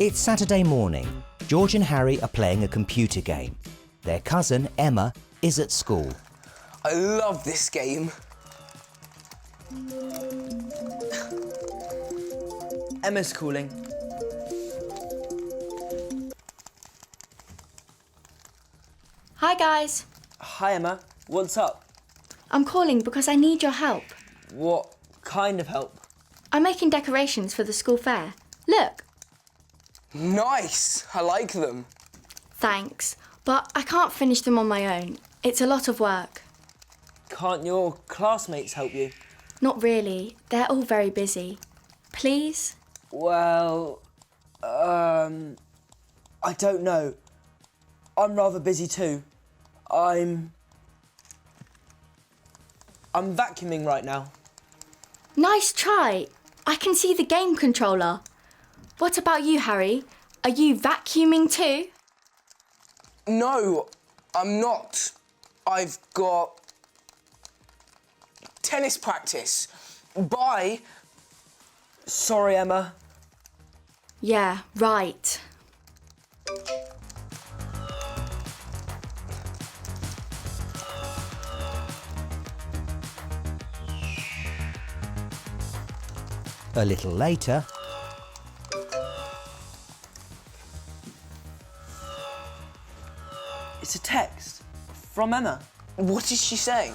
It's Saturday morning. George and Harry are playing a computer game. Their cousin, Emma, is at school. I love this game. Emma's calling. Hi guys. Hi Emma, what's up? I'm calling because I need your help. What kind of help? I'm making decorations for the school fair. Look. Nice, I like them. Thanks, but I can't finish them on my own. It's a lot of work. Can't your classmates help you? Not really. They're all very busy. Please? Well, I don't know. I'm rather busy too. I'm vacuuming right now. Nice try. I can see the game controller. What about you, Harry? Are you vacuuming too? No, I'm not. I've got tennis practice. Bye. Sorry, Emma. Yeah, right. A little later, It's a text from Emma. What is she saying?